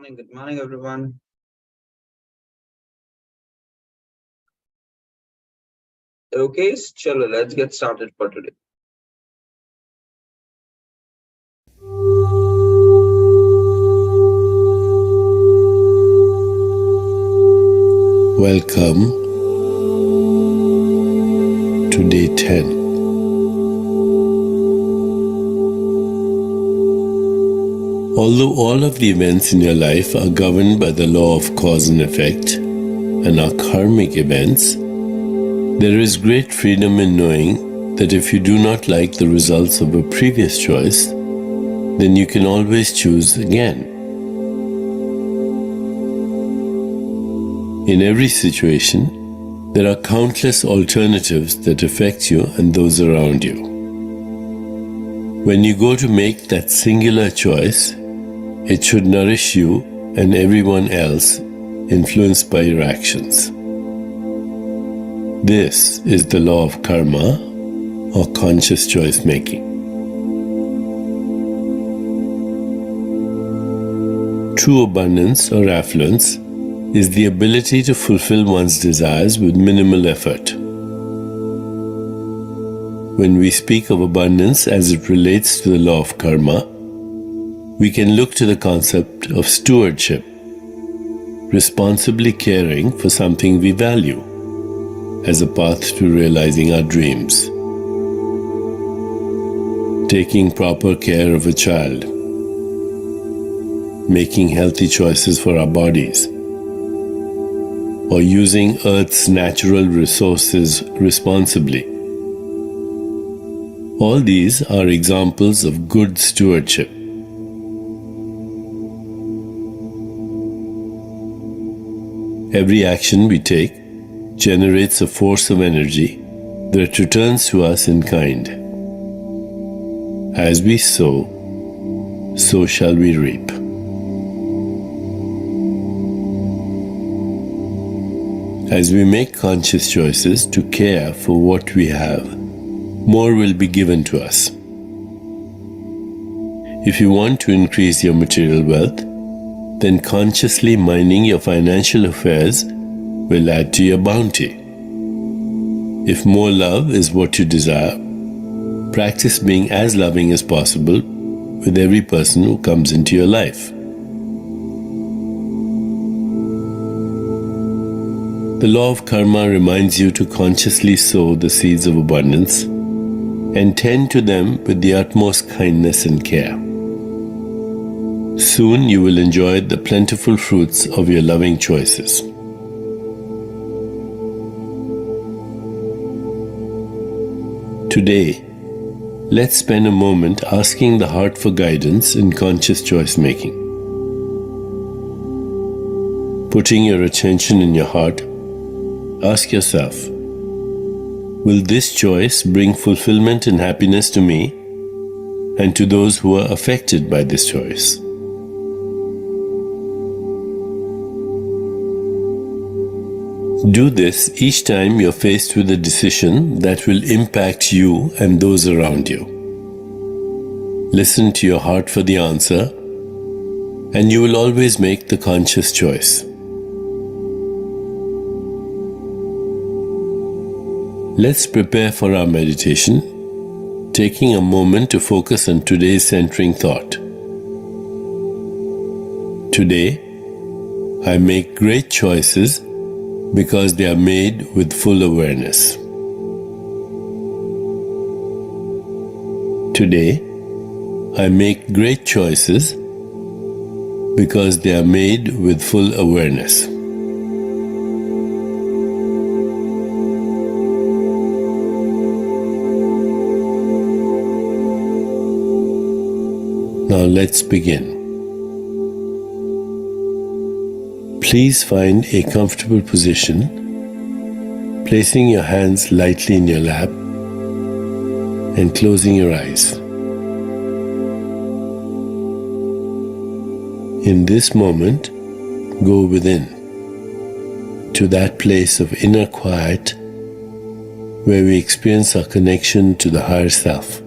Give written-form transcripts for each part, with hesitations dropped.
Good morning, everyone. Okay, chalo, let's get started for today. Welcome to day 10. Although all of the events in your life are governed by the law of cause and effect and are karmic events, there is great freedom in knowing that if you do not like the results of a previous choice, then you can always choose again. In every situation, there are countless alternatives that affect you and those around you. When you go to make that singular choice, it should nourish you and everyone else influenced by your actions. This is the law of karma or conscious choice making. True abundance or affluence is the ability to fulfill one's desires with minimal effort. When we speak of abundance as it relates to the law of karma, we can look to the concept of stewardship, responsibly caring for something we value, as a path to realizing our dreams. Taking proper care of a child, making healthy choices for our bodies, or using Earth's natural resources responsibly. All these are examples of good stewardship. Every action we take generates a force of energy that returns to us in kind. As we sow, so shall we reap. As we make conscious choices to care for what we have, more will be given to us. If you want to increase your material wealth, then consciously minding your financial affairs will add to your bounty. If more love is what you desire, practice being as loving as possible with every person who comes into your life. The law of karma reminds you to consciously sow the seeds of abundance and tend to them with the utmost kindness and care. Soon you will enjoy the plentiful fruits of your loving choices. Today, let's spend a moment asking the heart for guidance in conscious choice making. Putting your attention in your heart, ask yourself, will this choice bring fulfillment and happiness to me and to those who are affected by this choice? Do this each time you're faced with a decision that will impact you and those around you. Listen to your heart for the answer, and you will always make the conscious choice. Let's prepare for our meditation, taking a moment to focus on today's centering thought. Today, I make great choices because they are made with full awareness. Today, I make great choices because they are made with full awareness. Now let's begin. Please find a comfortable position, placing your hands lightly in your lap and closing your eyes. In this moment, go within, to that place of inner quiet where we experience our connection to the higher self.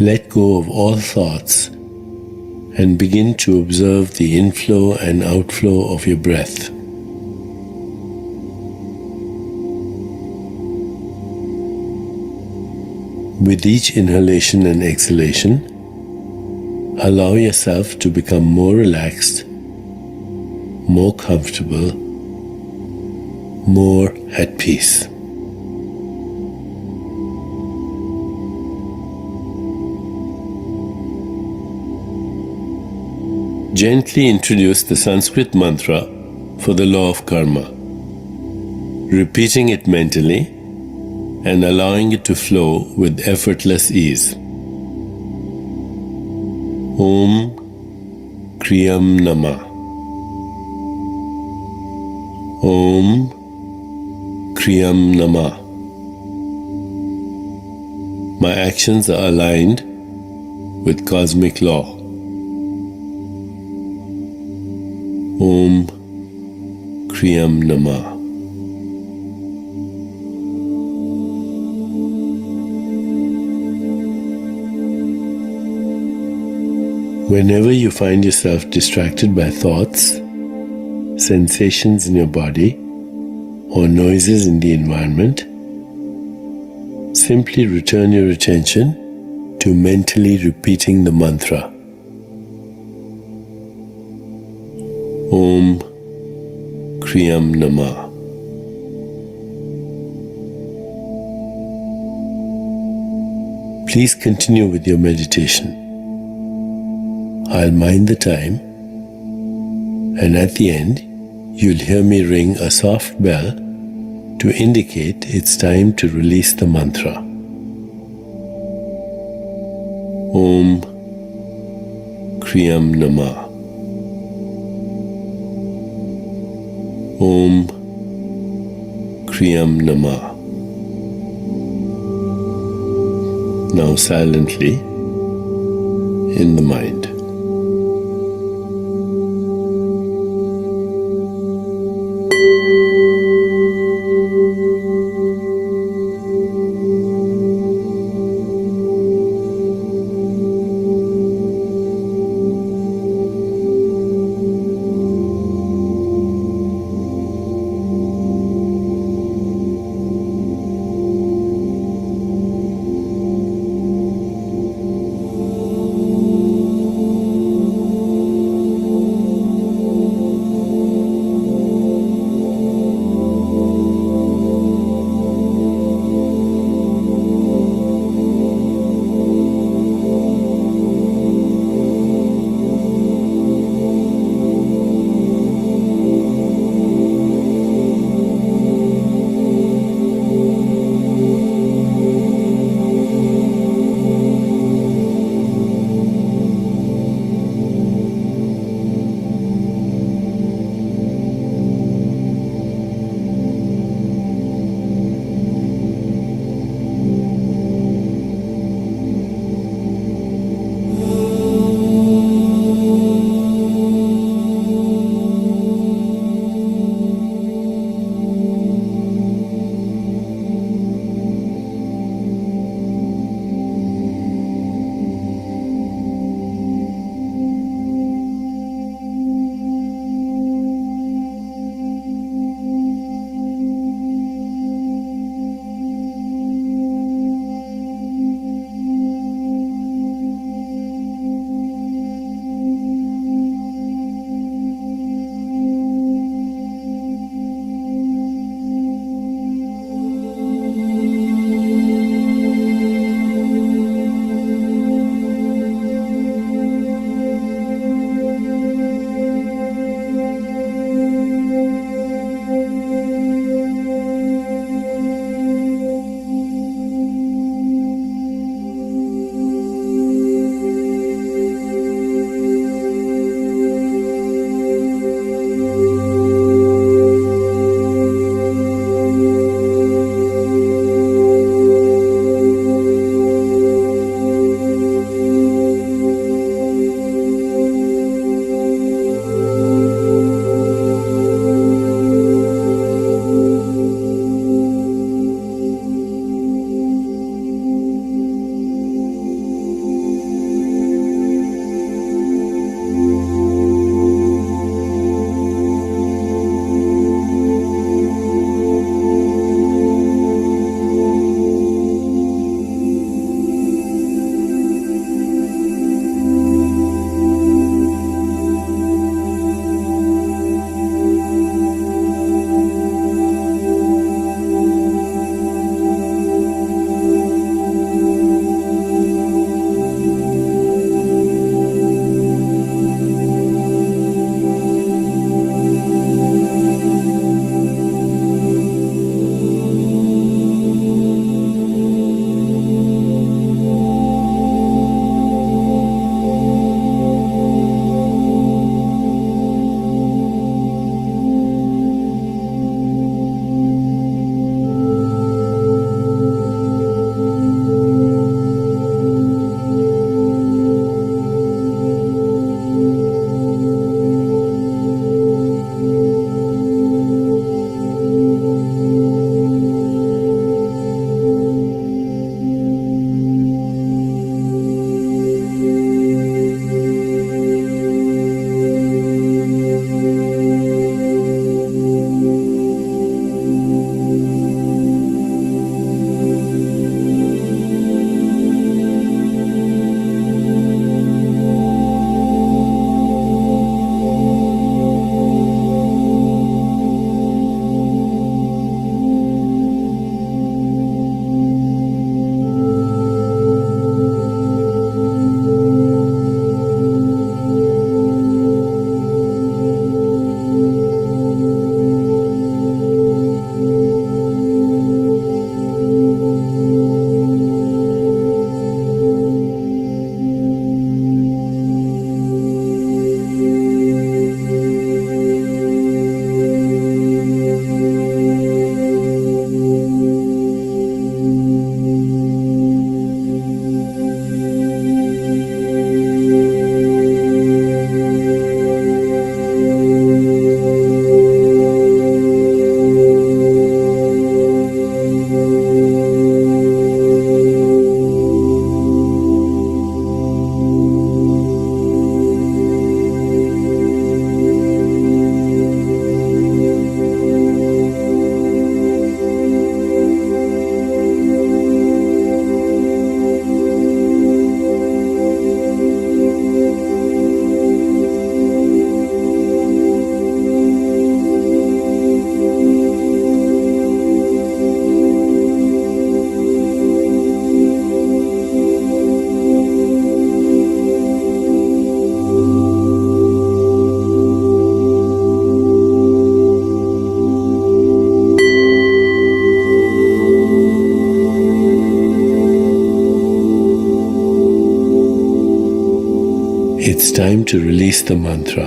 Let go of all thoughts and begin to observe the inflow and outflow of your breath. With each inhalation and exhalation, allow yourself to become more relaxed, more comfortable, more at peace. Gently introduce the Sanskrit mantra for the law of karma, repeating it mentally and allowing it to flow with effortless ease. Om Kriyam Namah. Om Kriyam Namah. My actions are aligned with cosmic law. Om Kriyam Namah. Whenever you find yourself distracted by thoughts, sensations in your body, or noises in the environment, simply return your attention to mentally repeating the mantra. Om Kriyam Namah. Please continue with your meditation. I'll mind the time, and at the end, you'll hear me ring a soft bell to indicate it's time to release the mantra. Om Kriyam Namah. Om Kriyam Namah. Now silently, in the mind. It's time to release the mantra.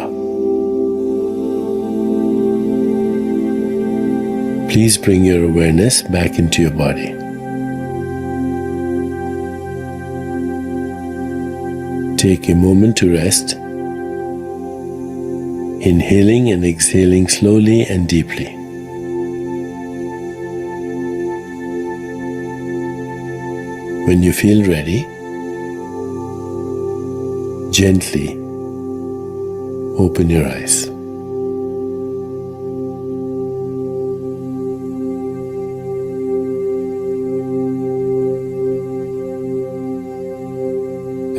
Please bring your awareness back into your body. Take a moment to rest, inhaling and exhaling slowly and deeply. When you feel ready, gently open your eyes.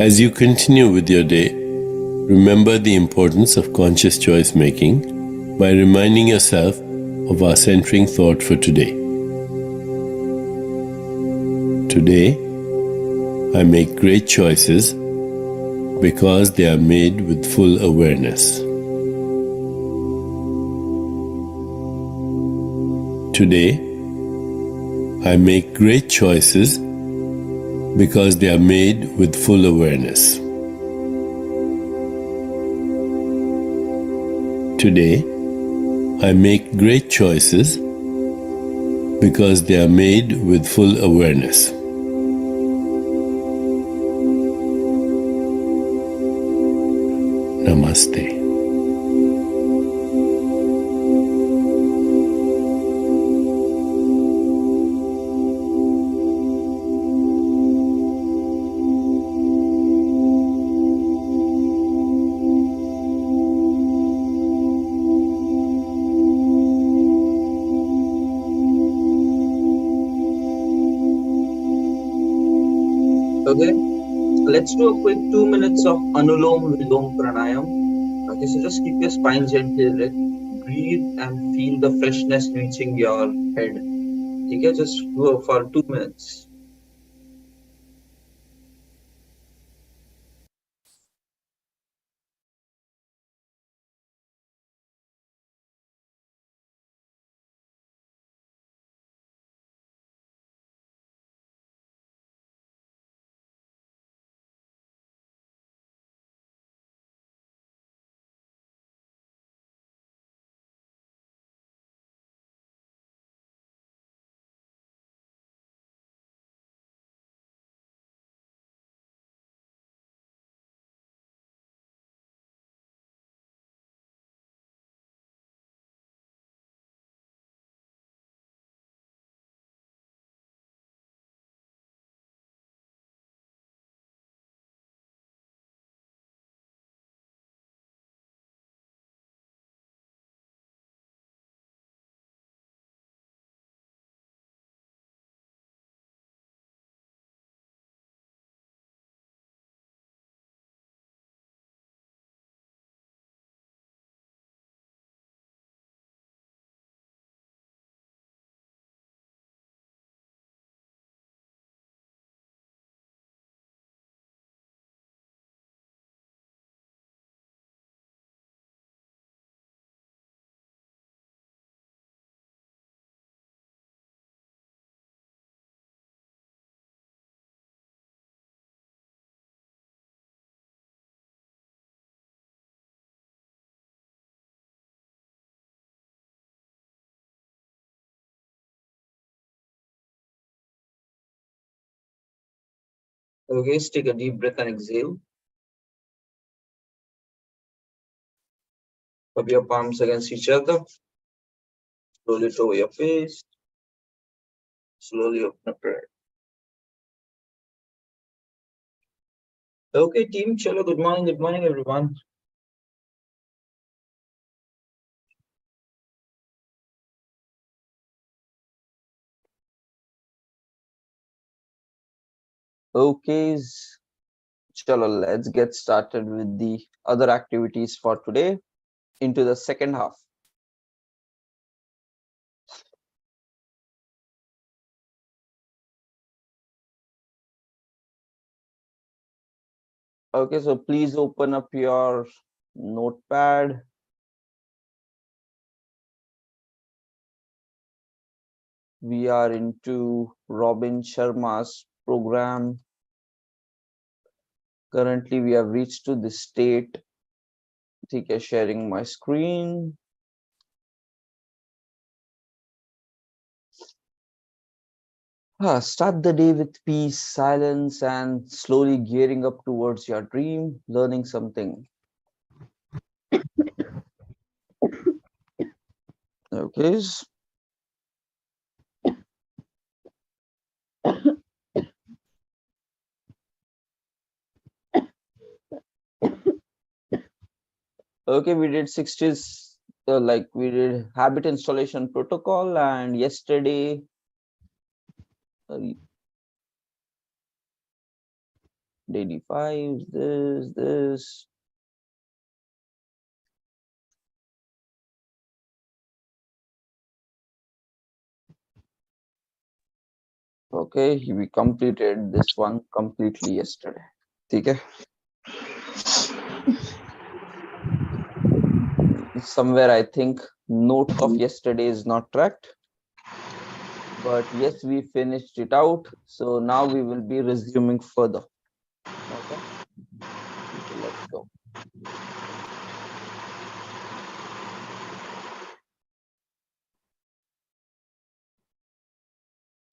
As you continue with your day, remember the importance of conscious choice making by reminding yourself of our centering thought for today. Today, I make great choices because they are made with full awareness. Today, I make great choices because they are made with full awareness. Today, I make great choices because they are made with full awareness. Namaste. Okay, let's do a quick 2 minutes of Anulom Vilom Pranayam. Okay, so just keep your spine gently erect, breathe and feel the freshness reaching your head. Okay, just go for 2 minutes. Okay, just take a deep breath and exhale. Rub your palms against each other. Slowly over your face. Slowly open up your head. Okay, team, chalo, good morning, everyone. Okay, chalo, let's get started with the other activities for today into the second half. Okay, so please open up your notepad. We are into Robin Sharma's program Currently, we have reached to this state. Okay, sharing my screen. Start the day with peace, silence, and slowly gearing up towards your dream, learning something. Okay. Okay, we did 60s, like we did habit installation protocol, and yesterday, daily fives, this. Okay, we completed this one completely yesterday. Okay. Somewhere I think note of yesterday is not tracked. But yes, we finished it out. So now we will be resuming further. Okay. Let's go.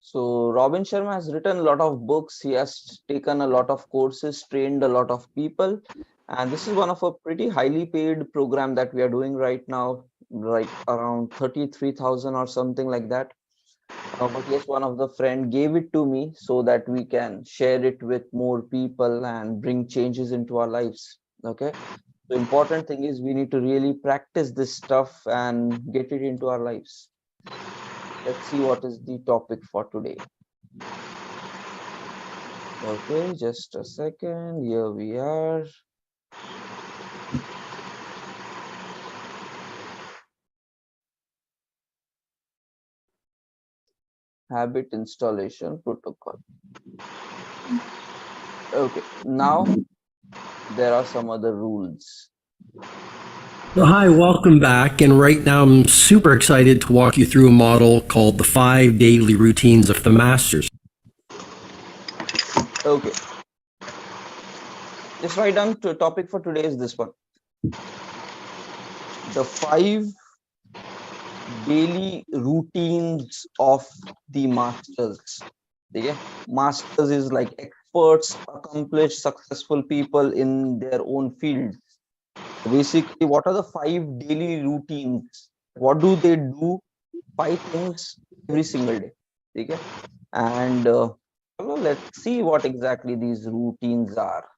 So Robin Sharma has written a lot of books. He has taken a lot of courses, trained a lot of people. And this is one of a pretty highly paid program that we are doing right now, like around 33,000 or something like that. But yes, one of the friend gave it to me so that we can share it with more people and bring changes into our lives. Okay. The important thing is we need to really practice this stuff and get it into our lives. Let's see what is the topic for today. Okay, just a second. Here we are. Habit installation protocol. Okay, now there are some other rules. So hi, welcome back. And right now I'm super excited to walk you through a model called the 5 Daily Routines of the Masters. Okay. Just write down the topic for today is this one. The 5 daily routines of the masters. Okay? Masters is like experts, accomplished, successful people in their own fields. Basically, what are the 5 daily routines? What do they do? 5 things every single day. Okay? And let's see what exactly these routines are.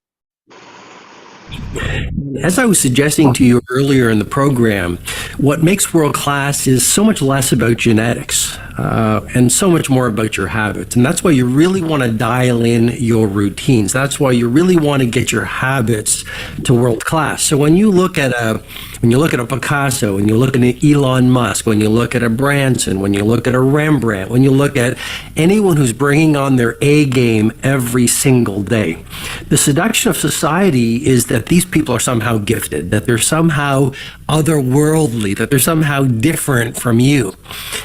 As I was suggesting to you earlier in the program, what makes world class is so much less about genetics and so much more about your habits. And that's why you really want to dial in your routines. That's why you really want to get your habits to world class. So when you look at a Picasso, when you look at an Elon Musk, when you look at a Branson, when you look at a Rembrandt, when you look at anyone who's bringing on their A game every single day, the seduction of society is that these people are somehow gifted, that they're somehow otherworldly, that they're somehow different from you.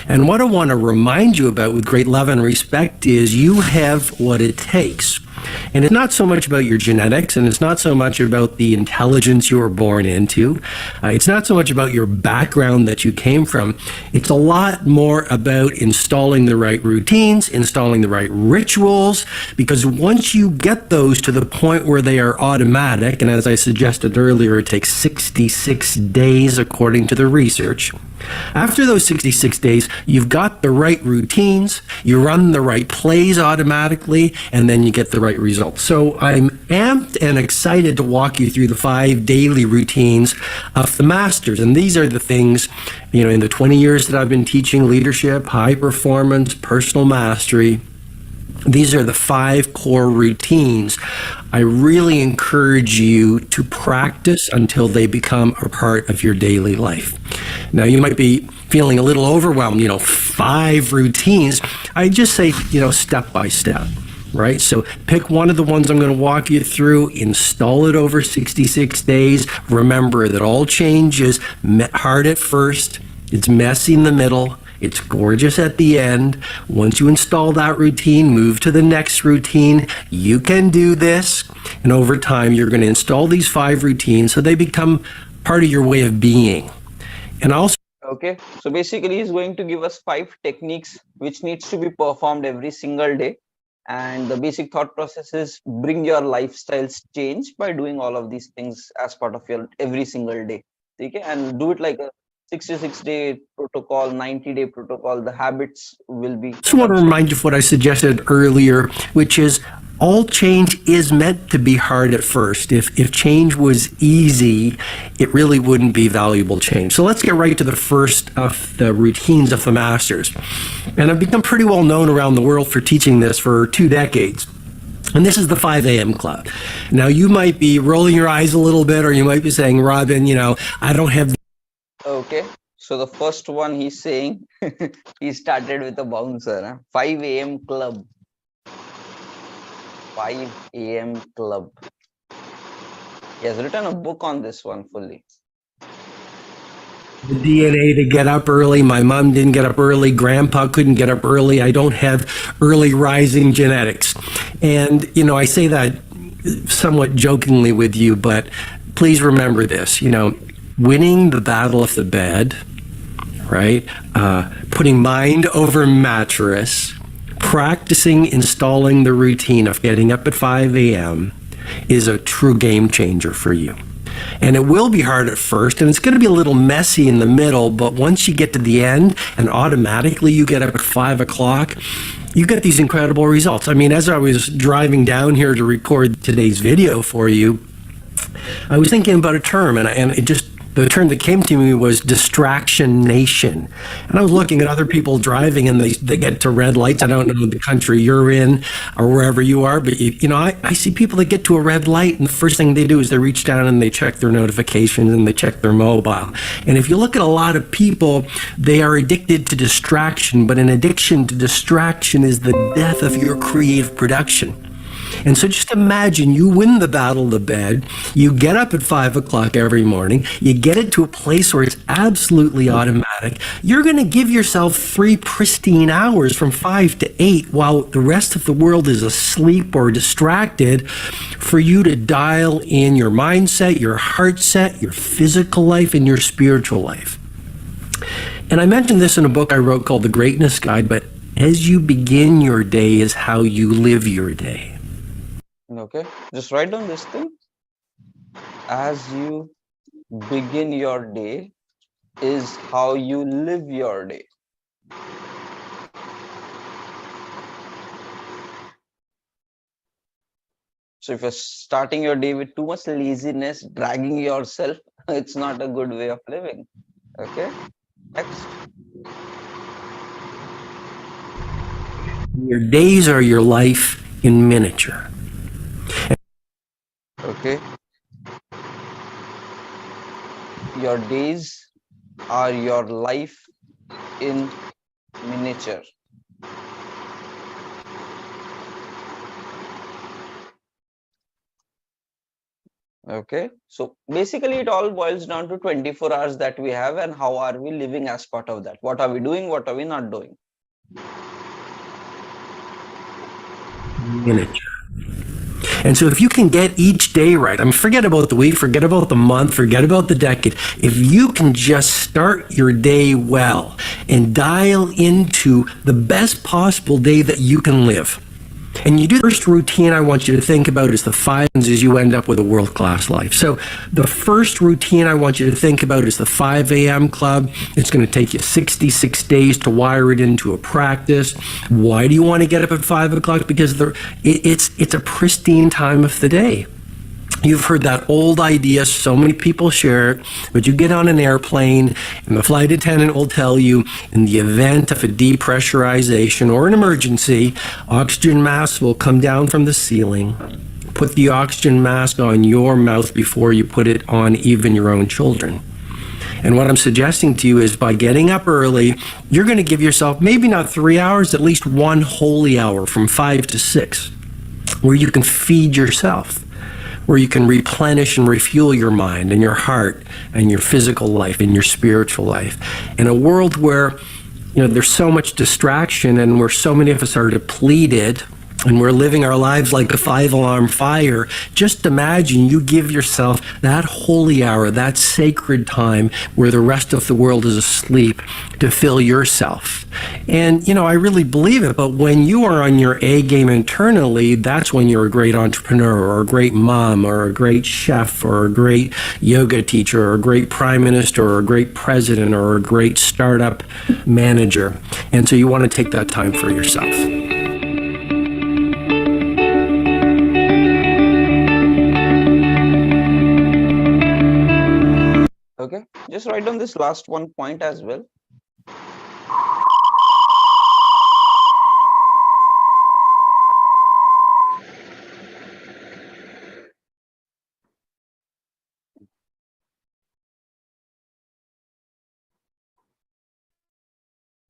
And what I want to remind you about with great love and respect is you have what it takes. And it's not so much about your genetics, and it's not so much about the intelligence you were born into. It's not so much about your background that you came from. It's a lot more about installing the right routines, installing the right rituals, because once you get those to the point where they are automatic, and as I suggested earlier, it takes 66 days according to the research. After those 66 days, you've got the right routines, you run the right plays automatically, and then you get the right results. So I'm amped and excited to walk you through the 5 daily routines of the masters. And these are the things, in the 20 years that I've been teaching leadership, high performance, personal mastery, these are the 5 core routines I really encourage you to practice until they become a part of your daily life. Now, you might be feeling a little overwhelmed, 5 routines. I just say, step by step, right? So pick one of the ones I'm going to walk you through, install it over 66 days. Remember that all change is hard at first, it's messy in the middle, it's gorgeous at the end. Once you install that routine, move to the next routine. You can do this. And over time, you're going to install these 5 routines so they become part of your way of being. And also, Okay, so basically he's going to give us 5 techniques which needs to be performed every single day, and the basic thought process is bring your lifestyles change by doing all of these things as part of your every single day. Okay, and do it like a 66-day protocol, 90-day protocol. The habits will be I just want to remind you of what I suggested earlier, which is all change is meant to be hard at first. If change was easy, it really wouldn't be valuable change. So let's get right to the first of the routines of the masters. And I've become pretty well known around the world for teaching this for 2 decades. And this is the 5 a.m. club. Now, you might be rolling your eyes a little bit, or you might be saying, Robin, I don't have... Okay, so the first one he's saying, he started with a bouncer, huh? 5 a.m. club. 5 a.m. club. He has written a book on this one fully. The DNA to get up early. My mom didn't get up early. Grandpa couldn't get up early. I don't have early rising genetics. And, I say that somewhat jokingly with you, but please remember this, winning the battle of the bed, right? Putting mind over mattress, practicing installing the routine of getting up at 5 a.m. is a true game changer for you. And it will be hard at first, and it's going to be a little messy in the middle, but once you get to the end and automatically you get up at 5 o'clock, you get these incredible results. I mean, as I was driving down here to record today's video for you, I was thinking about a term, and the term that came to me was distraction nation. And I was looking at other people driving, and they get to red lights. I don't know the country you're in or wherever you are, but I see people that get to a red light, and the first thing they do is they reach down and they check their notifications and they check their mobile. And if you look at a lot of people, they are addicted to distraction, but an addiction to distraction is the death of your creative production. And so just imagine you win the battle of the bed, you get up at 5 o'clock every morning, you get it to a place where it's absolutely automatic. You're going to give yourself 3 pristine hours from 5 to 8 while the rest of the world is asleep or distracted for you to dial in your mindset, your heart set, your physical life, and your spiritual life. And I mentioned this in a book I wrote called The Greatness Guide, but as you begin your day is how you live your day. Okay, just write down this thing. As you begin your day is how you live your day. So if you're starting your day with too much laziness, dragging yourself, it's not a good way of living. Okay, next. Your days are your life in miniature. Okay, your days are your life in miniature. Okay, so basically it all boils down to 24 hours that we have, and how are we living as part of that? What are we doing? What are we not doing? Miniature. And so if you can get each day right, forget about the week, forget about the month, forget about the decade. If you can just start your day well and dial into the best possible day that you can live, and you do the first routine I want you to think about is the 5 as you end up with a world-class life. So the first routine I want you to think about is the 5 a.m. club. It's going to take you 66 days to wire it into a practice. Why do you want to get up at 5 o'clock? Because it's a pristine time of the day. You've heard that old idea, so many people share it, but you get on an airplane and the flight attendant will tell you, in the event of a depressurization or an emergency, oxygen masks will come down from the ceiling. Put the oxygen mask on your mouth before you put it on even your own children. And what I'm suggesting to you is by getting up early, you're going to give yourself maybe not 3 hours, at least 1 holy hour from 5 to 6, where you can feed yourself, where you can replenish and refuel your mind and your heart and your physical life and your spiritual life. In a world where there's so much distraction and where so many of us are depleted, and we're living our lives like a 5-alarm fire, just imagine you give yourself that holy hour, that sacred time where the rest of the world is asleep to fill yourself. And, I really believe it, but when you are on your A game internally, that's when you're a great entrepreneur or a great mom or a great chef or a great yoga teacher or a great prime minister or a great president or a great startup manager. And so you want to take that time for yourself. Okay, just write down this last one point as well.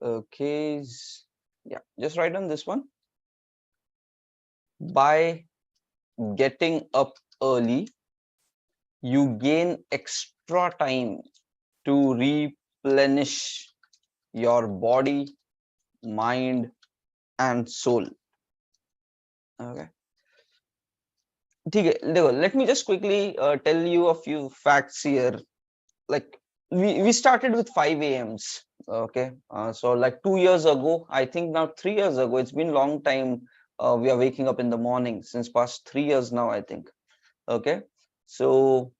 Okay, yeah, just write down this one. By getting up early, you gain extra time to replenish your body, mind, and soul. Okay. Let me just quickly tell you a few facts here. Like we started with 5 a.m.s. Okay. So like 2 years ago, I think now 3 years ago, it's been long time. We are waking up in the morning since past 3 years now, I think. Okay. So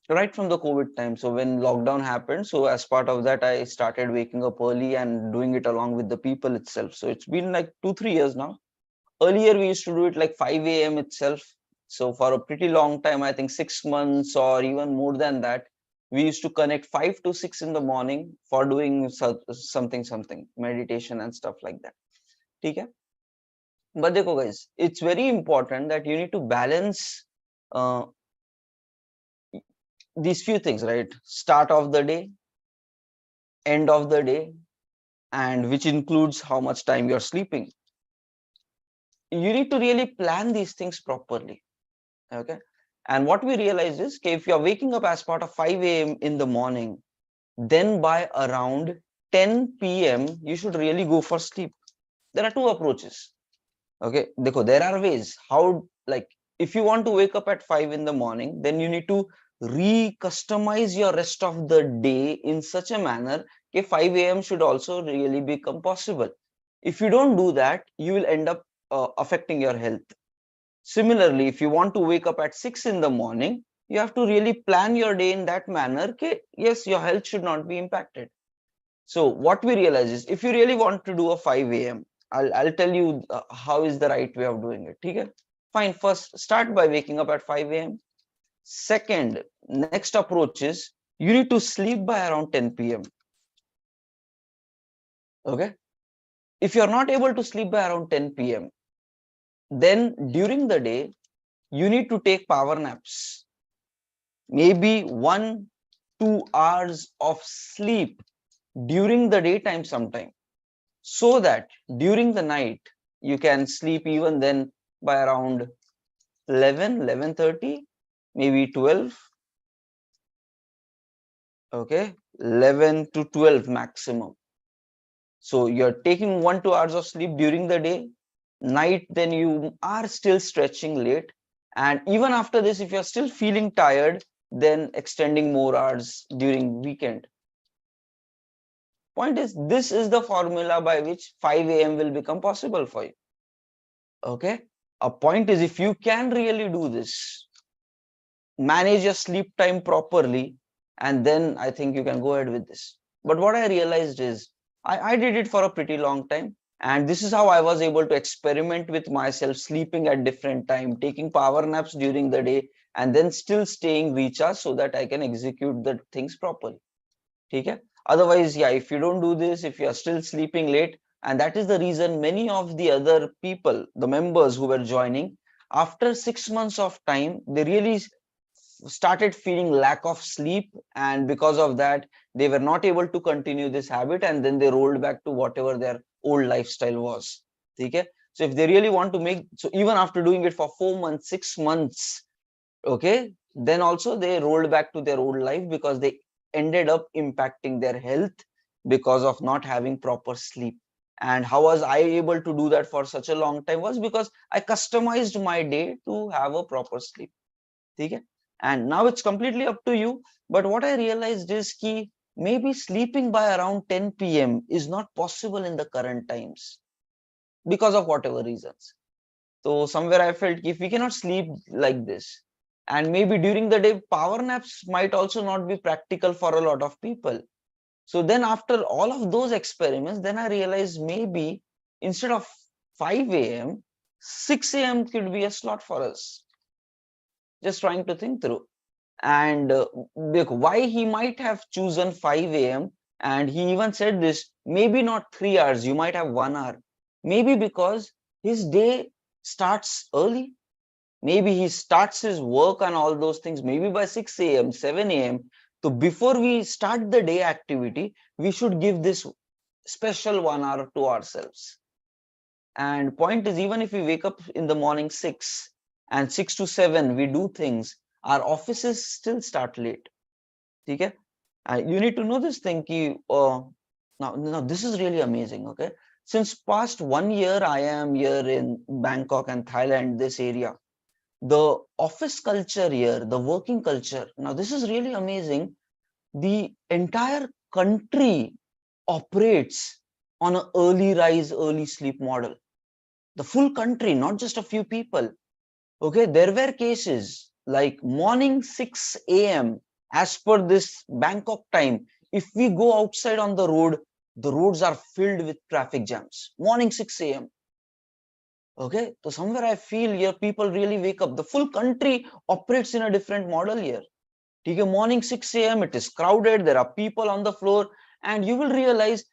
right from the COVID time. So when lockdown happened, so as part of that, I started waking up early and doing it along with the people itself. So it's been like 2-3 years now. Earlier, we used to do it like 5 a.m. itself. So for a pretty long time, I think 6 months or even more than that, we used to connect 5 to 6 in the morning for doing something, meditation and stuff like that. Okay? But dekho guys, it's very important that you need to balance uh, these few things, right? Start of the day, end of the day, and which includes how much time you're sleeping. You need to really plan these things properly. Okay. And what we realize is, okay, if you're waking up as part of 5 a.m. in the morning, then by around 10 p.m., you should really go for sleep. There are two approaches. Okay. There are ways how, like, if you want to wake up at 5 in the morning, then you need to re-customize your rest of the day in such a manner that 5 a.m. should also really become possible. If you don't do that, you will end up affecting your health. Similarly, if you want to wake up at 6 in the morning, you have to really plan your day in that manner. Okay, yes, your health should not be impacted. So what we realize is, if you really want to do a 5 a.m., I'll tell you how is the right way of doing it. Okay? Fine. First, start by waking up at 5 a.m. Second, next approach is you need to sleep by around 10 p.m. Okay? If you're not able to sleep by around 10 p.m., then during the day, you need to take power naps. Maybe 1-2 hours of sleep during the daytime sometime, so that during the night you can sleep even then by around 11:30, maybe 12. Okay, 11 to 12 maximum. So you're taking 1-2 hours of sleep during the day, night, then you are still stretching late. And even after this, if you're still feeling tired, then extending more hours during weekend. Point is, this is the formula by which 5 a.m. will become possible for you. Okay. A point is, if you can really do this, manage your sleep time properly, and then I think you can go ahead with this. But what I realized is, I did it for a pretty long time. And this is how I was able to experiment with myself, sleeping at different time, taking power naps during the day, and then still staying recharged so that I can execute the things properly. Okay? Otherwise, yeah, if you don't do this, if you are still sleeping late, and that is the reason many of the other people, the members who were joining, after 6 months of time, they really started feeling lack of sleep, and because of that they were not able to continue this habit, and then they rolled back to whatever their old lifestyle was. Okay, so if they really want to make, so even after doing it for 4 months, 6 months, okay, then also they rolled back to their old life because they ended up impacting their health because of not having proper sleep. And how was I able to do that for such a long time? Was because I customized my day to have a proper sleep. Okay? And now it's completely up to you. But what I realized is ki maybe sleeping by around 10 p.m. is not possible in the current times because of whatever reasons. So somewhere I felt if we cannot sleep like this, and maybe during the day, power naps might also not be practical for a lot of people. So then after all of those experiments, then I realized maybe instead of 5 a.m., 6 a.m. could be a slot for us. Just trying to think through. And why he might have chosen 5 a.m. And he even said this, maybe not 3 hours, you might have 1 hour. Maybe because his day starts early. Maybe he starts his work and all those things, maybe by 6 a.m., 7 a.m. So before we start the day activity, we should give this special 1 hour to ourselves. And point is, even if we wake up in the morning 6 and 6 to 7, we do things, our offices still start late. Okay? You need to know this thing. Now, this is really amazing. Okay. Since past 1 year, I am here in Bangkok and Thailand, this area. The office culture here, the working culture. Now, this is really amazing. The entire country operates on an early rise, early sleep model. The full country, not just a few people. Okay, there were cases like morning 6 a.m. as per this Bangkok time. If we go outside on the roads are filled with traffic jams. Morning 6 a.m. Okay, so somewhere I feel here people really wake up. The full country operates in a different model here. Okay, morning 6 a.m. it is crowded. There are people on the floor, and you will realize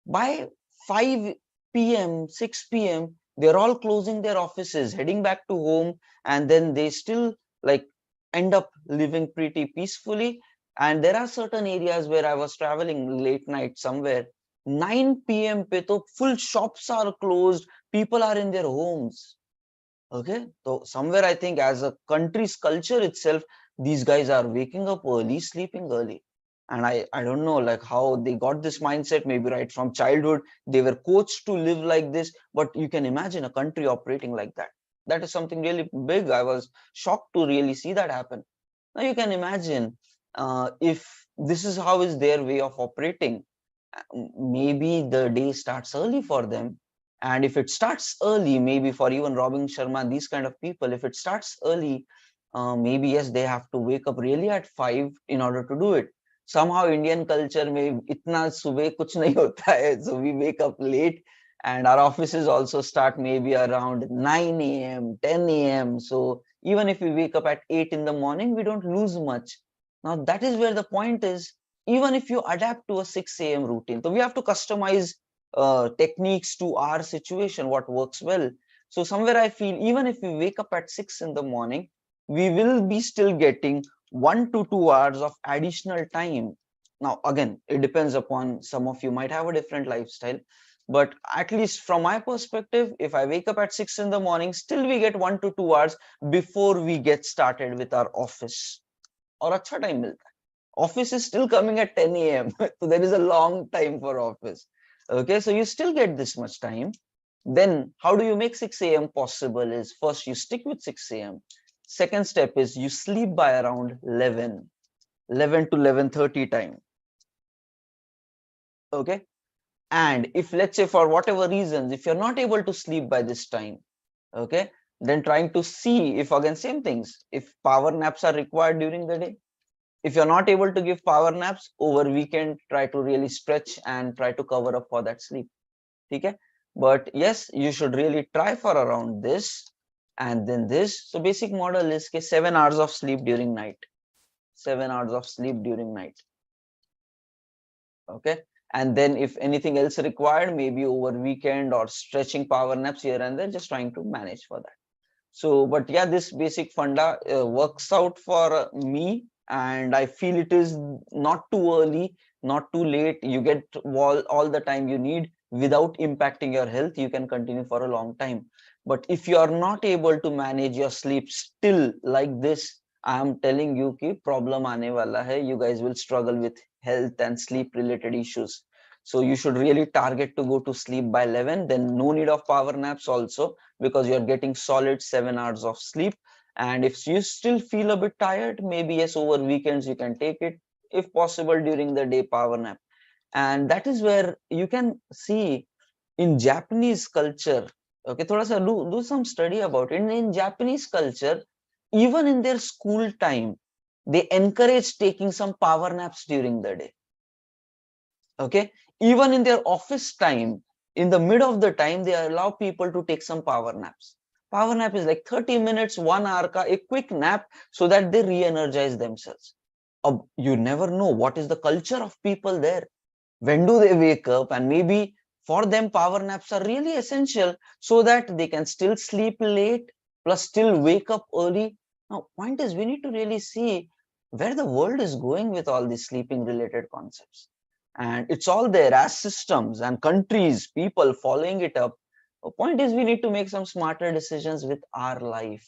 by 5 p.m., 6 p.m., they're all closing their offices, heading back to home, and then they still like end up living pretty peacefully. And there are certain areas where I was traveling late night somewhere, 9 p.m. pe to full shops are closed, people are in their homes. Okay, so somewhere I think as a country's culture itself, these guys are waking up early, sleeping early. And I don't know like how they got this mindset, maybe right from childhood, they were coached to live like this. But you can imagine a country operating like that. That is something really big. I was shocked to really see that happen. Now you can imagine if this is how is their way of operating, maybe the day starts early for them. And if it starts early, maybe for even Robin Sharma, these kind of people, if it starts early, maybe yes, they have to wake up really at 5 in order to do it. Somehow Indian culture mein itna subah kuch nahi hota hai, so we wake up late, and our offices also start maybe around 9 a.m., 10 a.m. So even if we wake up at 8 in the morning, we don't lose much. Now that is where the point is. Even if you adapt to a 6 a.m. routine, so we have to customize techniques to our situation, what works well. So somewhere I feel even if we wake up at 6 in the morning, we will be still getting 1 to 2 hours of additional time. Now again, it depends upon, some of you might have a different lifestyle, but at least from my perspective, if I wake up at 6 in the morning, still we get 1 to 2 hours before we get started with our office. Or acha time milta. Office is still coming at 10 a.m. So there is a long time for office. Okay, so you still get this much time. Then how do you make 6 a.m. possible is, first you stick with 6 a.m. Second step is you sleep by around 11 to 11:30 time. Okay. And if let's say for whatever reasons, if you're not able to sleep by this time, okay, then trying to see if again same things, if power naps are required during the day. If you're not able to give power naps over weekend, try to really stretch and try to cover up for that sleep. Okay. But yes, you should really try for around this and then this. So basic model is 7 hours of sleep during night. 7 hours of sleep during night. Okay. And then if anything else required, maybe over weekend or stretching power naps here and there, just trying to manage for that. So, but yeah, this basic funda works out for me, and I feel it is not too early, not too late. You get all the time you need without impacting your health. You can continue for a long time. But if you are not able to manage your sleep still like this, I am telling you ki problem aane wala hai. You guys will struggle with health and sleep related issues. So you should really target to go to sleep by 11. Then no need of power naps also, because you're getting solid 7 hours of sleep. And if you still feel a bit tired, maybe yes, over weekends you can take it, if possible during the day, power nap. And that is where you can see in Japanese culture, okay, thoda sa do some study about it. In Japanese culture, even in their school time, they encourage taking some power naps during the day. Okay, even in their office time, in the mid of the time, they allow people to take some power naps. Power nap is like 30 minutes, 1 hour ka, a quick nap, so that they re-energize themselves. You never know what is the culture of people there. When do they wake up? And maybe for them, power naps are really essential so that they can still sleep late plus still wake up early. Now, point is, we need to really see where the world is going with all these sleeping related concepts. And it's all there as systems and countries, people following it up. The point is, we need to make some smarter decisions with our life.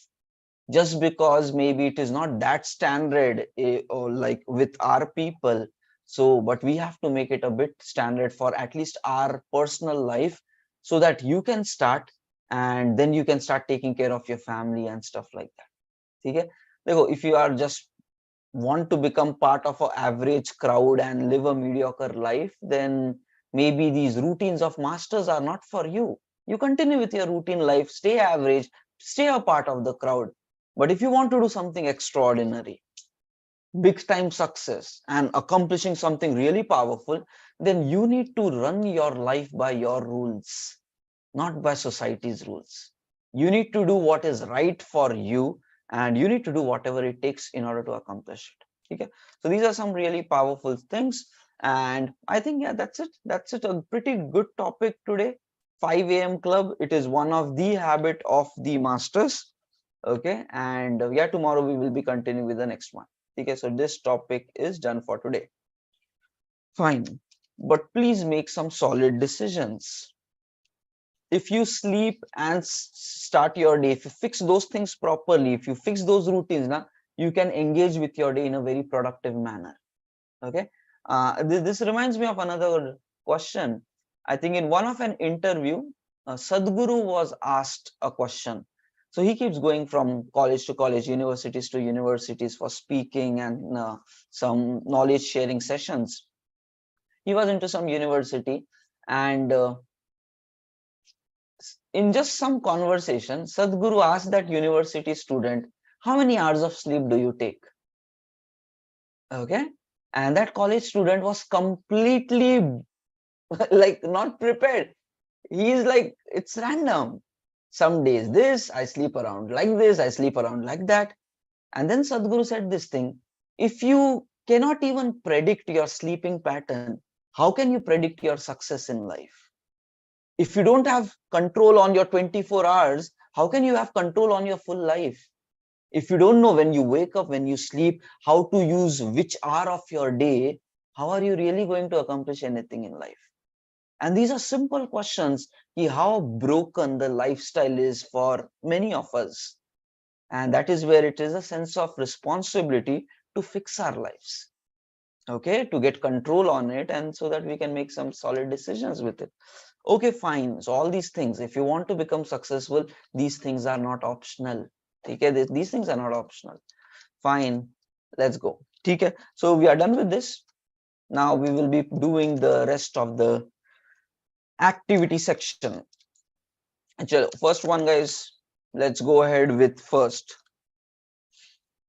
Just because maybe it is not that standard or like with our people, so but we have to make it a bit standard for at least our personal life, so that you can start, and then you can start taking care of your family and stuff like that. Okay, if you are just want to become part of an average crowd and live a mediocre life, then maybe these routines of masters are not for you. You continue with your routine life, stay average, stay a part of the crowd. But if you want to do something extraordinary, big time success, and accomplishing something really powerful, then you need to run your life by your rules, not by society's rules. You need to do what is right for you, and you need to do whatever it takes in order to accomplish it. Okay, so these are some really powerful things. And I think, yeah, that's it, a pretty good topic today. 5 a.m. club, it is one of the habit of the masters. Okay, and yeah, tomorrow we will be continuing with the next one. Okay, so this topic is done for today. Fine, but please make some solid decisions. If you sleep and start your day, if you fix those things properly, if you fix those routines, you can engage with your day in a very productive manner. Okay, this reminds me of another question. I think in one of an interview, Sadhguru was asked a question. So he keeps going from college to college, universities to universities for speaking and some knowledge sharing sessions. He was into some university, and in just some conversation, Sadhguru asked that university student, how many hours of sleep do you take? Okay. And that college student was completely like not prepared. He's like, it's random. Some days this, I sleep around like this, I sleep around like that. And then Sadhguru said this thing, if you cannot even predict your sleeping pattern, how can you predict your success in life? If you don't have control on your 24 hours, how can you have control on your full life? If you don't know when you wake up, when you sleep, how to use which hour of your day, how are you really going to accomplish anything in life? And these are simple questions, how broken the lifestyle is for many of us. And that is where it is a sense of responsibility to fix our lives. Okay, to get control on it, and so that we can make some solid decisions with it. Okay, fine. So all these things, if you want to become successful, these things are not optional. Okay, these things are not optional. Fine, let's go. Okay, so we are done with this. Now we will be doing the rest of the activity section. First one, guys, let's go ahead with first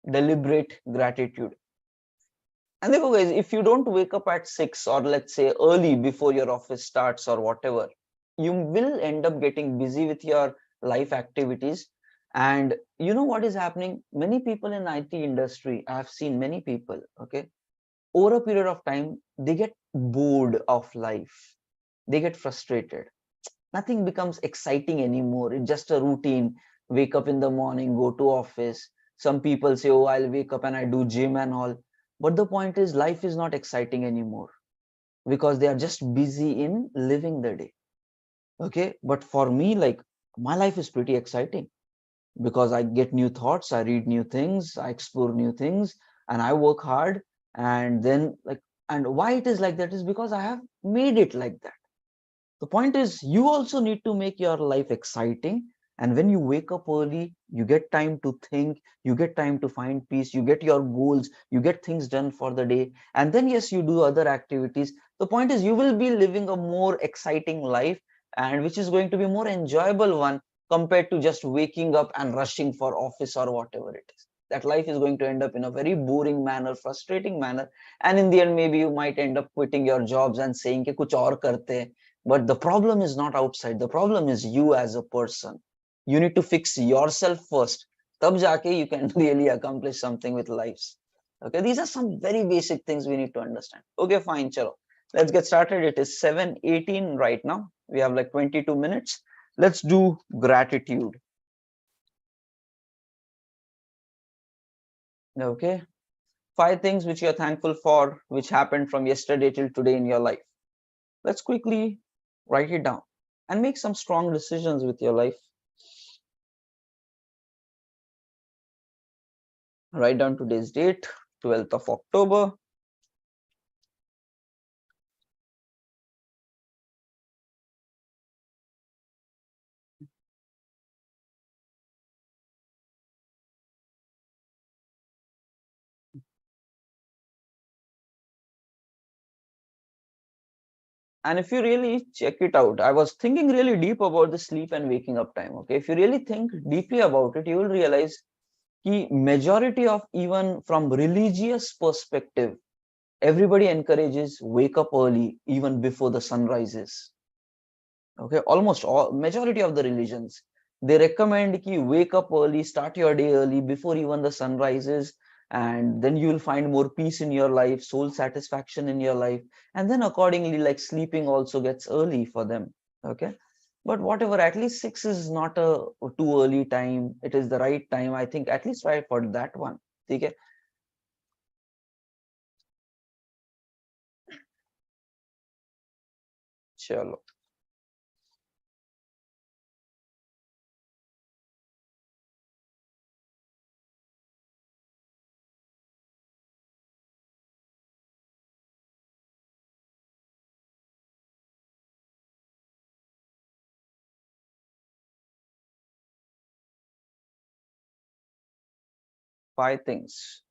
deliberate gratitude. And therefore, guys, if you don't wake up at 6 or let's say early before your office starts or whatever, you will end up getting busy with your life activities. And you know what is happening? Many people in IT industry, I have seen many people, okay, over a period of time, they get bored of life. They get frustrated. Nothing becomes exciting anymore. It's just a routine. Wake up in the morning, go to office. Some people say, oh, I'll wake up and I do gym and all. But the point is, life is not exciting anymore because they are just busy in living the day. Okay. But for me, like, my life is pretty exciting because I get new thoughts, I read new things, I explore new things, and I work hard. And then, like, and why it is like that is because I have made it like that. The point is, you also need to make your life exciting. And when you wake up early, you get time to think, you get time to find peace, you get your goals, you get things done for the day. And then, yes, you do other activities. The point is, you will be living a more exciting life, and which is going to be more enjoyable one compared to just waking up and rushing for office or whatever it is. That life is going to end up in a very boring manner, frustrating manner. And in the end, maybe you might end up quitting your jobs and saying, "Ke kuch aur karte hain." But the problem is not outside. The problem is you as a person. You need to fix yourself first. Tab jaake you can really accomplish something with lives. Okay, these are some very basic things we need to understand. Okay, fine, chalo. Let's get started. It is 7:18 right now. We have like 22 minutes. Let's do gratitude. Okay, 5 things which you're thankful for, which happened from yesterday till today in your life. Let's quickly write it down and make some strong decisions with your life. Write down today's date, 12th of October. And if you really check it out, I was thinking really deep about the sleep and waking up time. Okay, if you really think deeply about it, you will realize the majority of, even from religious perspective, everybody encourages wake up early even before the sun rises. Okay, almost all, majority of the religions, they recommend ki wake up early, start your day early before even the sun rises, and then you will find more peace in your life, soul satisfaction in your life. And then accordingly, like sleeping also gets early for them. Okay, but whatever, at least 6 is not a too early time, it is the right time. I think at least try for that one. Okay, chalo. 5 things.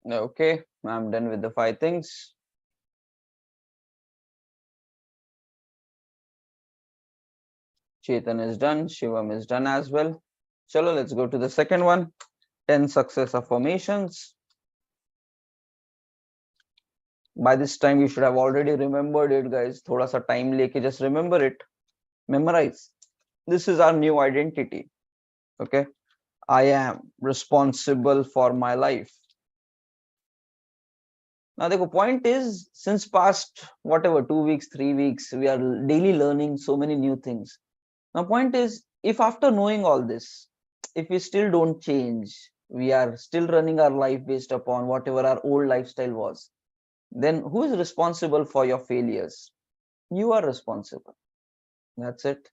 Okay, I'm done with the 5 things. Chetan is done, Shivam is done as well. Chalo, let's go to the second one. 10 success affirmations. By this time, you should have already remembered it, guys. Thoda sa time leke just remember it. Memorize. This is our new identity. Okay. I am responsible for my life. Now, the point is, since past whatever 2 weeks, 3 weeks, we are daily learning so many new things. Now, point is, if after knowing all this, if we still don't change, we are still running our life based upon whatever our old lifestyle was, then who is responsible for your failures? You are responsible. That's it.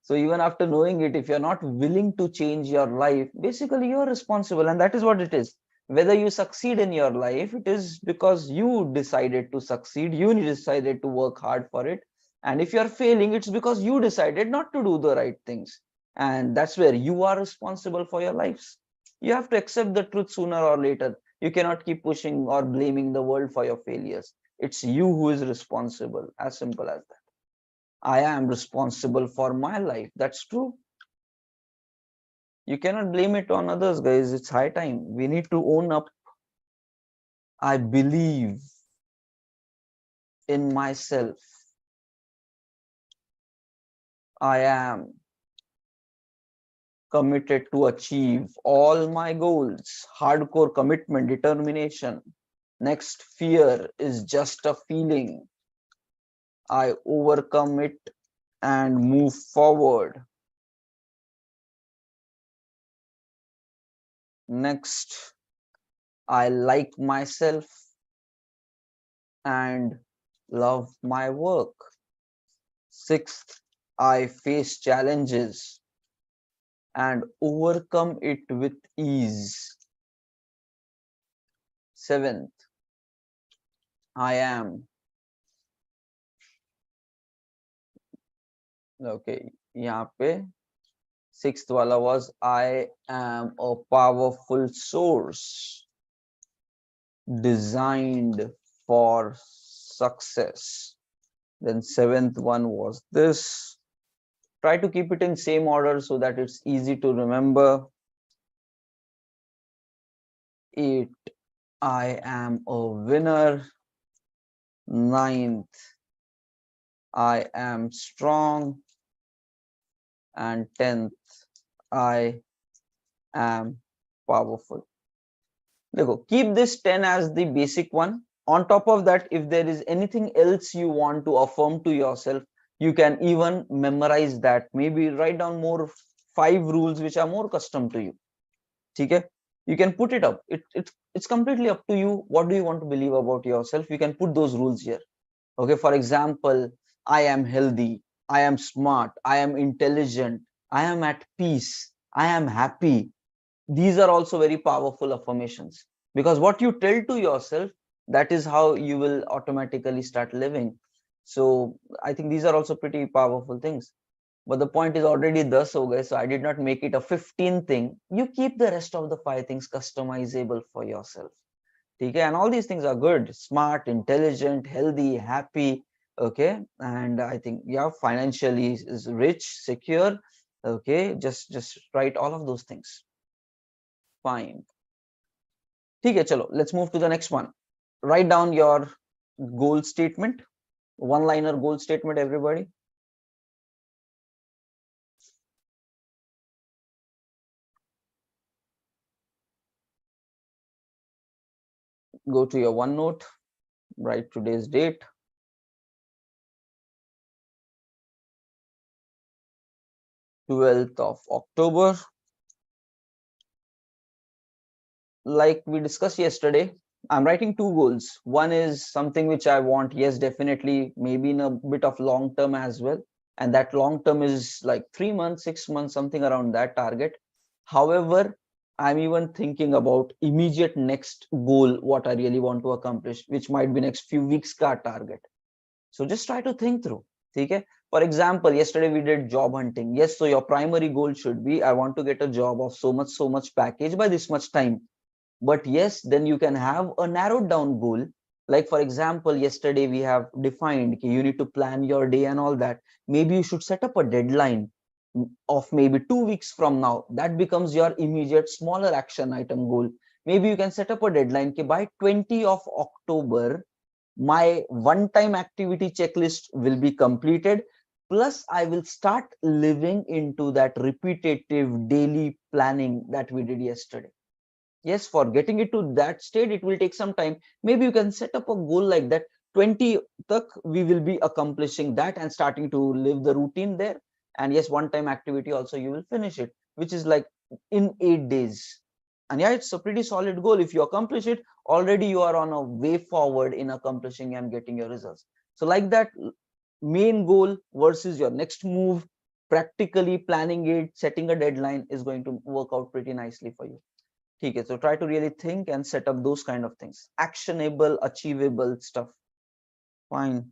So even after knowing it, if you're not willing to change your life, basically you are responsible, and that is what it is. Whether you succeed in your life, it is because you decided to succeed, you decided to work hard for it. And if you're failing, it's because you decided not to do the right things. And that's where you are responsible for your lives. You have to accept the truth sooner or later. You cannot keep pushing or blaming the world for your failures. It's you who is responsible, as simple as that. I am responsible for my life. That's true. You cannot blame it on others, guys. It's high time. We need to own up. I believe in myself. I am committed to achieve all my goals. Hardcore commitment, determination. Next, fear is just a feeling. I overcome it and move forward. Next, I like myself and love my work. Sixth, I face challenges and overcome it with ease. Seventh, I am okay. यहाँ पे sixth वाला was I am a powerful source designed for success. Then seventh one was this. Try to keep it in same order so that it's easy to remember. 8, I am a winner. 9th, I am strong. And 10th, I am powerful. Look, keep this 10 as the basic one. On top of that, if there is anything else you want to affirm to yourself, you can even memorize that. Maybe write down more 5 rules which are more custom to you. Okay? You can put it up. It's completely up to you. What do you want to believe about yourself? You can put those rules here. Okay, for example, I am healthy, I am smart, I am intelligent, I am at peace, I am happy. These are also very powerful affirmations, because what you tell to yourself, that is how you will automatically start living. So I think these are also pretty powerful things. But the point is already thus, so guys, so I did not make it a 15 thing. You keep the rest of the 5 things customizable for yourself. Okay, and all these things are good: smart, intelligent, healthy, happy. Okay, and I think, yeah, financially is rich, secure. Okay, just write all of those things. Fine. Okay, chalo, let's move to the next one. Write down your goal statement, one liner goal statement, everybody. Go to your OneNote, write today's date, 12th of October. Like we discussed yesterday, I'm writing 2 goals. One is something which I want, yes, definitely, maybe in a bit of long term as well. And that long term is like 3 months, 6 months, something around that target. However, I'm even thinking about immediate next goal, what I really want to accomplish, which might be next few weeks ka target. So just try to think through. Okay? For example, yesterday we did job hunting. Yes, so your primary goal should be, I want to get a job of so much package by this much time. But yes, then you can have a narrowed down goal. Like for example, yesterday we have defined you need to plan your day and all that. Maybe you should set up a deadline of maybe 2 weeks from now. That becomes your immediate smaller action item goal. Maybe you can set up a deadline by 20 of October, my one-time activity checklist will be completed. Plus, I will start living into that repetitive daily planning that we did yesterday. Yes, for getting it to that state, it will take some time. Maybe you can set up a goal like that. 20 tak we will be accomplishing that and starting to live the routine there. And yes, one time activity also you will finish it, which is like in 8 days. And yeah, it's a pretty solid goal. If you accomplish it, already you are on a way forward in accomplishing and getting your results. So like that, main goal versus your next move, practically planning it, setting a deadline is going to work out pretty nicely for you. Okay, so try to really think and set up those kind of things, actionable, achievable stuff. Fine.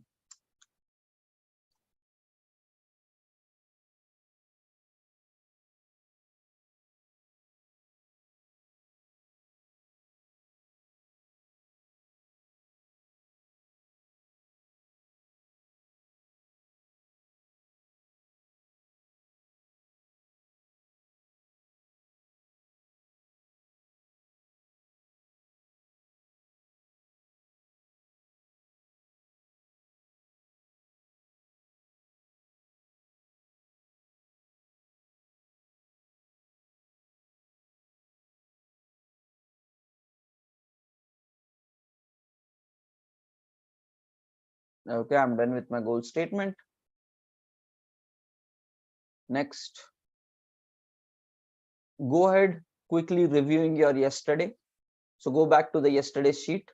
Okay, I'm done with my goal statement. Next, go ahead quickly reviewing your yesterday. So go back to the yesterday sheet.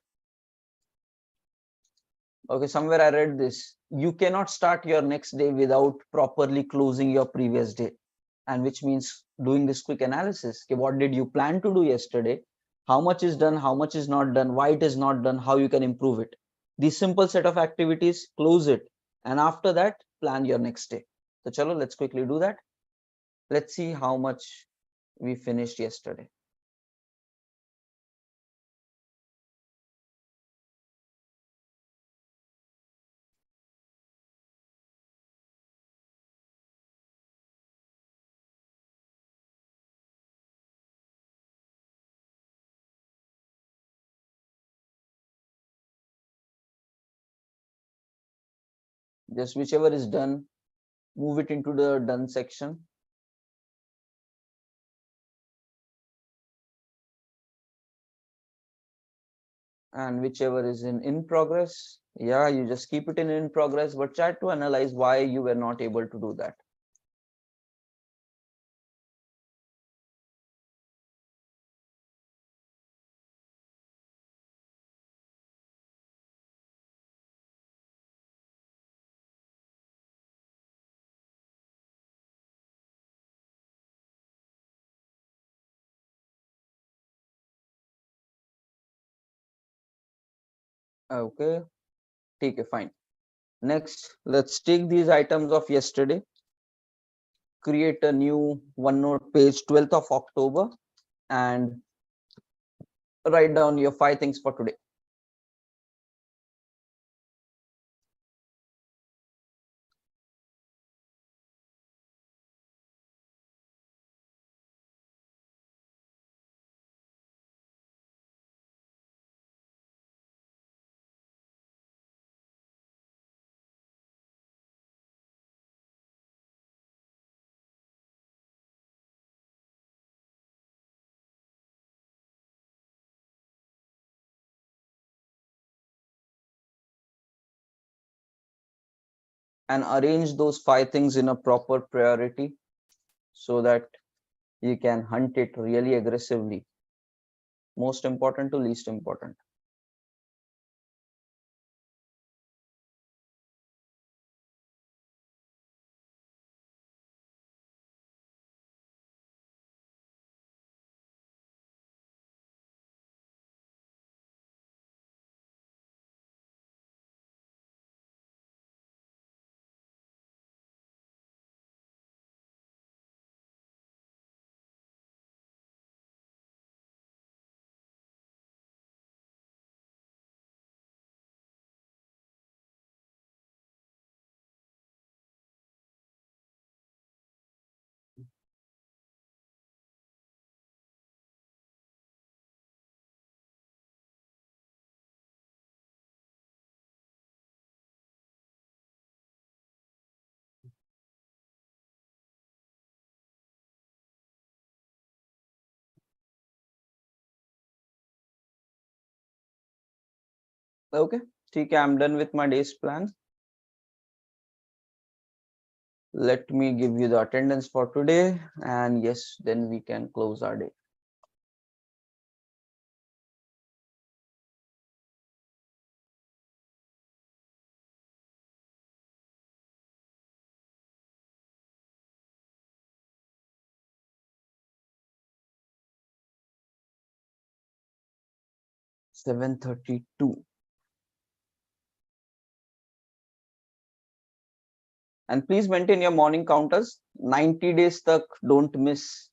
Okay, somewhere I read this. You cannot start your next day without properly closing your previous day. And which means doing this quick analysis. Okay, what did you plan to do yesterday? How much is done? How much is not done? Why it is not done? How you can improve it? These simple set of activities, close it. And after that, plan your next day. So chalo, let's quickly do that. Let's see how much we finished yesterday. Just whichever is done, move it into the done section. And whichever is in progress, yeah, you just keep it in progress, but try to analyze why you were not able to do that. Okay, take it, fine. Next, let's take these items of yesterday, create a new OneNote page, 12th of October, and write down your 5 things for today. And arrange those 5 things in a proper priority so that you can hunt it really aggressively. Most important to least important. Okay, okay, I'm done with my day's plan. Let me give you the attendance for today, and yes, then we can close our day. 7:32. And please maintain your morning counters. 90 days tak don't miss.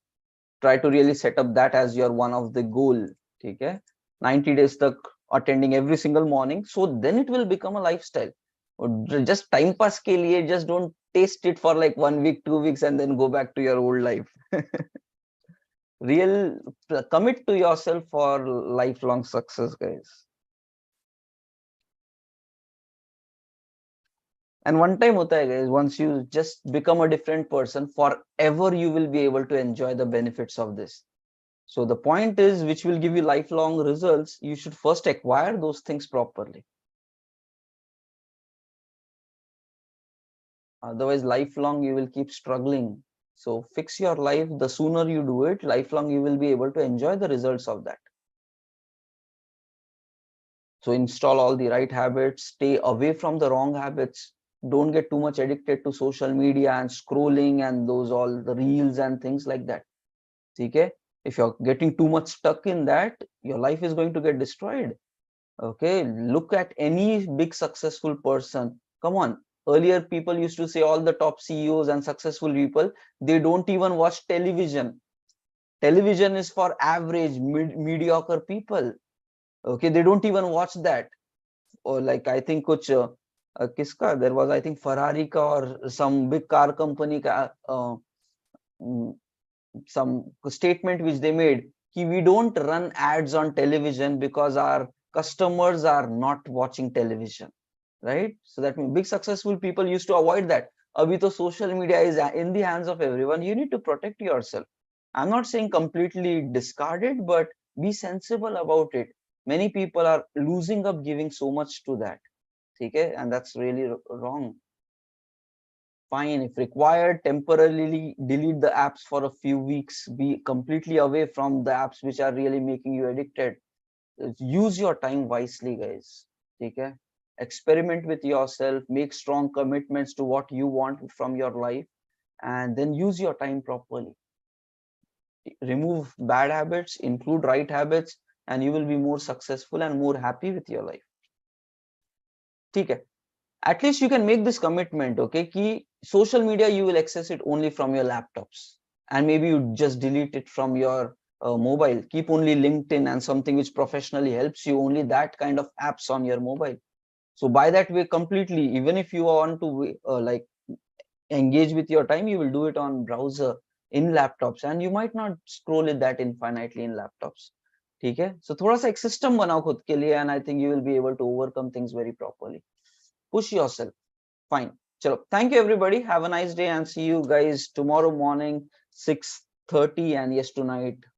Try to really set up that as your one of the goal. Okay? 90 days tak attending every single morning. So then it will become a lifestyle. Just time pass ke liye, just don't taste it for like 1 week, 2 weeks, and then go back to your old life. Real commit to yourself for lifelong success, guys. And one time hota hai guys, once you just become a different person, forever you will be able to enjoy the benefits of this. So the point is, which will give you lifelong results, you should first acquire those things properly. Otherwise, lifelong you will keep struggling. So fix your life. The sooner you do it, lifelong you will be able to enjoy the results of that. So install all the right habits, stay away from the wrong habits. Don't get too much addicted to social media and scrolling and those all the reels and things like that. Okay? If you're getting too much stuck in that, your life is going to get destroyed. Okay, look at any big successful person. Come on, earlier people used to say all the top CEOs and successful people, they don't even watch television. Television is for average mediocre people. Okay, they don't even watch that. Or like I think kuch kiska there was, I think Ferrari ka or some big car company ka some statement which they made ki we don't run ads on television because our customers are not watching television, right? So that means big successful people used to avoid that. Abhi to social media is in the hands of everyone. You need to protect yourself. I'm not saying completely discard it, but be sensible about it. Many people are losing up giving so much to that. Okay, and that's really wrong. Fine, if required, temporarily delete the apps for a few weeks. Be completely away from the apps which are really making you addicted. Use your time wisely, guys. Okay, experiment with yourself, make strong commitments to what you want from your life, and then use your time properly. Remove bad habits, include right habits, and you will be more successful and more happy with your life. Okay, at least you can make this commitment. Okay, ki social media you will access it only from your laptops, and maybe you just delete it from your mobile. Keep only LinkedIn and something which professionally helps you, only that kind of apps on your mobile. So by that way, completely, even if you want to like engage with your time, you will do it on browser in laptops, and you might not scroll it that infinitely in laptops. Okay, so thoda sa ek system banao khud ke liye, and I think you will be able to overcome things very properly. Push yourself. Fine. Chalo. Thank you, everybody. Have a nice day, and see you guys tomorrow morning 6:30, and yes, tonight